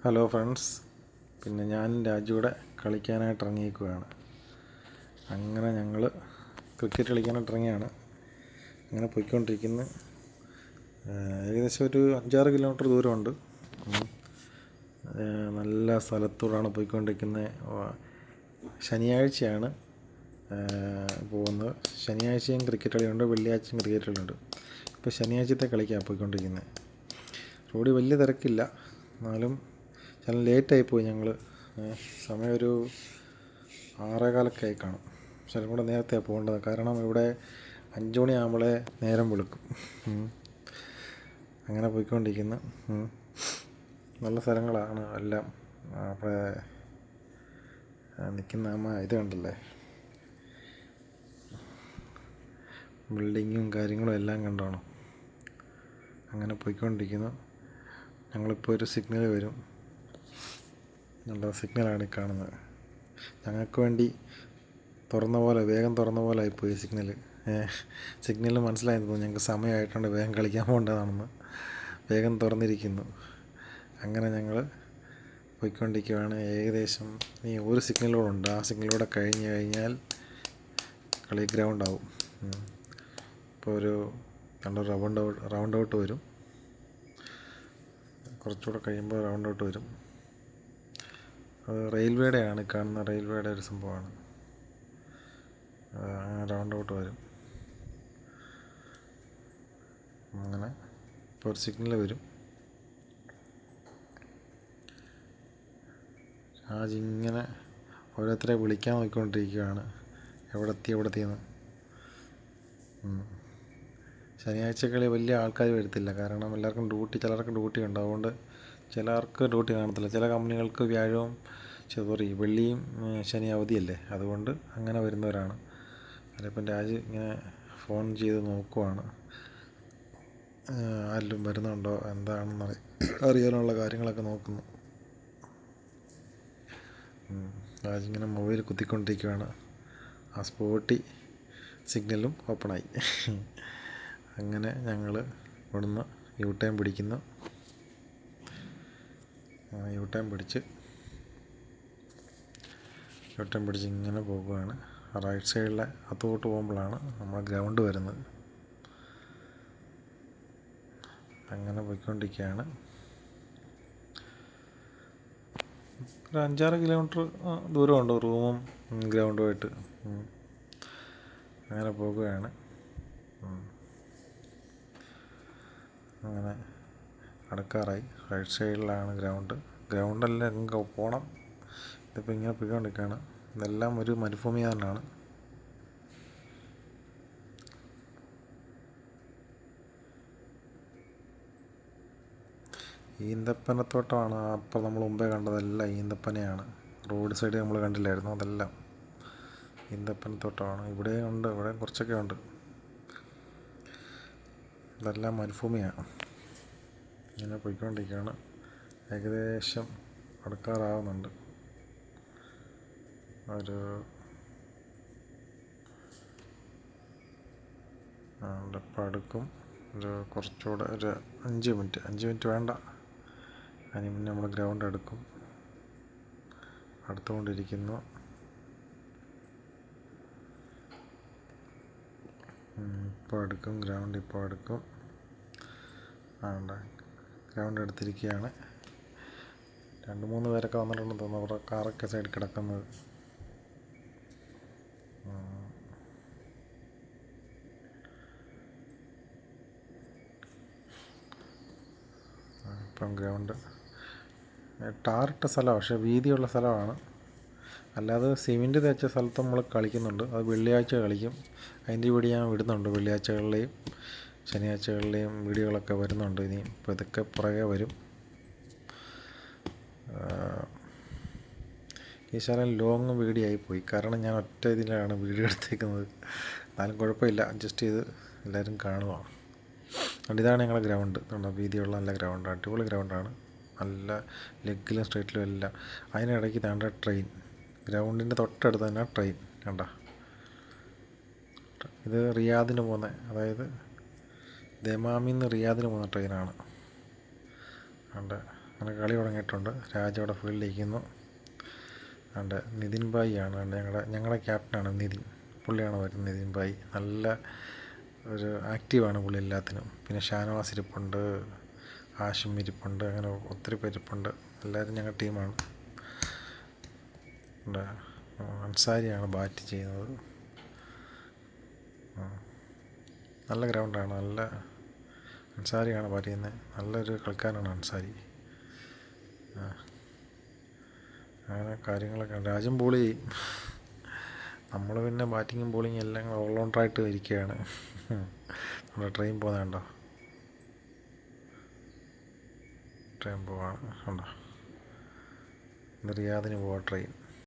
Hello friends, പിന്നെ ഞാൻ രാജുവിടെ കളിക്കാനായിട്ട് ഇറങ്ങിയിരിക്കുകയാണ്. അങ്ങനെ ഞങ്ങൾ ക്രിക്കറ്റ് കളിക്കാനായിട്ട് ഇറങ്ങിയാണ്. അങ്ങനെ പോയിക്കൊണ്ടിരിക്കുന്നു. ഏകദേശം ഒരു 5-6 കിലോമീറ്റർ ദൂരമുണ്ട്. നല്ല സ്ഥലത്തൂടാണ് പോയിക്കൊണ്ടിരിക്കുന്നത്. ശനിയാഴ്ചയാണ് പോകുന്നത്. ശനിയാഴ്ചയും ക്രിക്കറ്റ് കളിയുണ്ട്, വെള്ളിയാഴ്ചയും ക്രിക്കറ്റ് കളിയുണ്ട്. ഇപ്പോൾ ശനിയാഴ്ചത്തെ കളിക്കാണ് പോയിക്കൊണ്ടിരിക്കുന്നത്. റോഡിൽ വലിയ തിരക്കില്ല, എന്നാലും ചില ലേറ്റായിപ്പോയി. ഞങ്ങൾ സമയം ഒരു 6:15 ആയി കാണും. ചിലപ്പോൾ കൂടെ നേരത്തെ പോകേണ്ടത്, കാരണം ഇവിടെ 5 മണിയാകുമ്പോഴേ നേരം വെളുക്കും. അങ്ങനെ പോയിക്കൊണ്ടിരിക്കുന്നു. നല്ല സ്ഥലങ്ങളാണ് എല്ലാം. അവിടെ നിൽക്കുന്ന ഇത് കണ്ടല്ലേ, ബിൽഡിങ്ങും കാര്യങ്ങളും എല്ലാം കണ്ടോണം. അങ്ങനെ പോയിക്കൊണ്ടിരിക്കുന്നു. ഞങ്ങളിപ്പോൾ ഒരു സിഗ്നൽ വരും. നല്ല സിഗ്നലാണ് ഈ കാണുന്നത്. ഞങ്ങൾക്ക് വേണ്ടി വേഗം തുറന്ന പോലെ ആയിപ്പോയി സിഗ്നൽ. സിഗ്നൽ മനസ്സിലായെന്ന് തോന്നുന്നു, ഞങ്ങൾക്ക് സമയമായിട്ടുണ്ട്, വേഗം കളിക്കാൻ പോകേണ്ടതാണെന്ന്. വേഗം തുറന്നിരിക്കുന്നു. അങ്ങനെ ഞങ്ങൾ പോയിക്കൊണ്ടിരിക്കുകയാണ്. ഏകദേശം ഈ ഒരു സിഗ്നലൂടെ ഉണ്ട്. ആ സിഗ്നലൂടെ കഴിഞ്ഞ് കഴിഞ്ഞാൽ കളി ഗ്രൗണ്ടാവും. ഇപ്പോൾ ഒരു റൗണ്ട് ഔട്ട് വരും. കുറച്ചുകൂടെ കഴിയുമ്പോൾ റൗണ്ട് ഔട്ട് വരും. അത് റെയിൽവേയുടെയാണ് കാണുന്ന, റെയിൽവേയുടെ ഒരു സംഭവമാണ്. റൗണ്ട് ഔട്ട് വരും. അങ്ങനെ ഇപ്പോൾ ഒരു സിഗ്നൽ വരും. ഇങ്ങനെ ഓരോരുത്തരെ വിളിക്കാൻ നോക്കിക്കൊണ്ടിരിക്കുകയാണ്, എവിടെത്തിയെന്ന്. ശനിയാഴ്ച കളി വലിയ ആൾക്കാർ വരത്തില്ല, കാരണം എല്ലാവർക്കും ചിലർക്ക് ഡ്യൂട്ടി ഉണ്ട്. അതുകൊണ്ട് ചിലർക്ക് ഡ്യൂട്ടി കാണത്തില്ല. ചില കമ്പനികൾക്ക് വെള്ളിയും ശനി അവധിയല്ലേ, അതുകൊണ്ട് അങ്ങനെ വരുന്നവരാണ്. അതിപ്പം രാജ് ഇങ്ങനെ ഫോൺ ചെയ്ത് നോക്കുവാണ്, ആരെങ്കിലും വരുന്നുണ്ടോ എന്താണെന്ന് അറിയാനുള്ള കാര്യങ്ങളൊക്കെ നോക്കുന്നു. രാജിങ്ങനെ മൊബൈൽ കുത്തിക്കൊണ്ടിരിക്കുകയാണ്. ആ സ്പോട്ടിൽ സിഗ്നലും ഓപ്പണായി. അങ്ങനെ ഞങ്ങൾ ഇവിടുന്ന് യു ടേൺ പിടിക്കുന്നു. യു ടേൺ പിടിച്ച് ഇങ്ങനെ പോകുകയാണ്. റൈറ്റ് സൈഡിലെ അത്തോട്ട് പോകുമ്പോഴാണ് നമ്മൾ ഗ്രൗണ്ട് വരുന്നത്. അങ്ങനെ പോയിക്കൊണ്ടിരിക്കുകയാണ്. ഒരു 5-6 കിലോമീറ്റർ ദൂരമുണ്ട് റൂമും ഗ്രൗണ്ടുമായിട്ട്. അങ്ങനെ പോകുകയാണ്. അങ്ങനെ അടുക്കാറായി. റൈറ്റ് സൈഡിലാണ് ഗ്രൗണ്ടെല്ലാം എങ്ങ് പോകണം. ഇതിപ്പോൾ ഇങ്ങനെ പോയിക്കൊണ്ടിരിക്കുകയാണ്. ഇതെല്ലാം ഒരു മരുഭൂമി തന്നെയാണ്. ഈന്തപ്പനത്തോട്ടമാണ്. അപ്പോൾ നമ്മൾ മുമ്പേ കണ്ടതെല്ലാം ഈന്തപ്പനയാണ്. റോഡ് സൈഡ് നമ്മൾ കണ്ടില്ലായിരുന്നു, അതെല്ലാം ഈന്തപ്പനത്തോട്ടമാണ്. ഇവിടെ കുറച്ചൊക്കെ ഉണ്ട്. ഇതെല്ലാം മരുഭൂമിയാണ്. ഇങ്ങനെ പോയിക്കൊണ്ടിരിക്കുകയാണ്. ഏകദേശം അടുക്കാറാവുന്നുണ്ട്. ഇപ്പം അടുക്കും. കുറച്ചുകൂടെ ഒരു 5 മിനിറ്റ് വേണ്ട, അതിന് മുന്നേ നമ്മൾ ഗ്രൗണ്ട് അടുക്കും. അടുത്തുകൊണ്ടിരിക്കുന്നു. ഇപ്പോൾ അടുക്കും. ഗ്രൗണ്ട് ഇപ്പോൾ അടുക്കും. ഗ്രൗണ്ട് എടുത്തിരിക്കുകയാണ്. 2-3 പേരൊക്കെ വന്നിട്ടുണ്ടെന്ന് തോന്നുന്നു. അവരുടെ കാറൊക്കെ സൈഡിൽ കിടക്കുന്നത്. ഇപ്പം ഗ്രൗണ്ട് ടാറിട്ട സ്ഥലമാണ്, പക്ഷേ വീതിയുള്ള സ്ഥലമാണ്. അല്ലാതെ സിമെൻറ്റ് തേച്ച സ്ഥലത്ത് നമ്മൾ കളിക്കുന്നുണ്ട്. അത് വെള്ളിയാഴ്ച കളിക്കും. അതിൻ്റെ വീഡിയോ ഞാൻ വിടുന്നുണ്ട്. വെള്ളിയാഴ്ചകളിലെയും ശനിയാഴ്ചകളിലെയും വീഡിയോകളൊക്കെ വരുന്നുണ്ട്. ഇനി ഇപ്പോൾ ഇതൊക്കെ പുറകെ വരും. ഈ ശാലം ലോങ് വീഡിയോ ആയിപ്പോയി, കാരണം ഞാൻ ഒറ്റ ഇതിലാണ് വീഡിയോ എടുത്തേക്കുന്നത്. എന്നാലും കുഴപ്പമില്ല, അഡ്ജസ്റ്റ് ചെയ്ത് എല്ലാവരും കാണുക. അതുകൊണ്ട് ഇതാണ് ഞങ്ങളുടെ ഗ്രൗണ്ട്. വീതിയുള്ള നല്ല ഗ്രൗണ്ട്, അടിപൊളി ഗ്രൗണ്ടാണ്. നല്ല ലെഗിലും സ്ട്രൈറ്റിലും എല്ലാം. അതിനിടയ്ക്ക് താണ്ട ട്രെയിൻ, ഗ്രൗണ്ടിൻ്റെ തൊട്ടടുത്ത് തന്നെ ട്രെയിൻ കണ്ട. ഇത് റിയാദിന് പോകുന്ന, അതായത് ദമാമിൽ നിന്ന് റിയാദിന് പോകുന്ന ട്രെയിനാണ്. കണ്ട അങ്ങനെ കളി തുടങ്ങിയിട്ടുണ്ട്. രാജ് അവിടെ ഫീൽഡിലിരിക്കുന്നു. അതുകൊണ്ട് നിതിൻ ഭായി ആണ് ഞങ്ങളുടെ ക്യാപ്റ്റനാണ് നിതിൻ. പുള്ളിയാണ് വരുന്നത്. നിതിൻ ഭായി നല്ല ഒരു ആക്റ്റീവാണ് പുള്ളി എല്ലാത്തിനും. പിന്നെ ഷാനവാസ് ഇരിപ്പുണ്ട്, ആഷിം ഇരിപ്പുണ്ട്, അങ്ങനെ ഒത്തിരി പേരിപ്പുണ്ട്. എല്ലാവരും ഞങ്ങളുടെ ടീമാണ്. അൻസാരിയാണ് ബാറ്റ് ചെയ്യുന്നത്. നല്ല ഗ്രൗണ്ടാണ്. നല്ല അൻസാരിയാണ് ബാറ്റ് ചെയ്യുന്നത്. നല്ലൊരു കളിക്കാരനാണ് അൻസാരി. അങ്ങനെ കാര്യങ്ങളൊക്കെ. രാജ്യം ബോൾ ചെയ്യും. നമ്മൾ പിന്നെ ബാറ്റിങ്ങും ബോളിങ്ങും എല്ലാം ഓൾറൗണ്ടറായിട്ട് ഇരിക്കുകയാണ്. നമ്മുടെ ട്രെയിൻ പോകുന്നത് കണ്ടോ? ട്രെയിൻ പോവാണ് കണ്ടോ? ഇന്ന് റിയാദിന് പോവാ ട്രെയിൻ.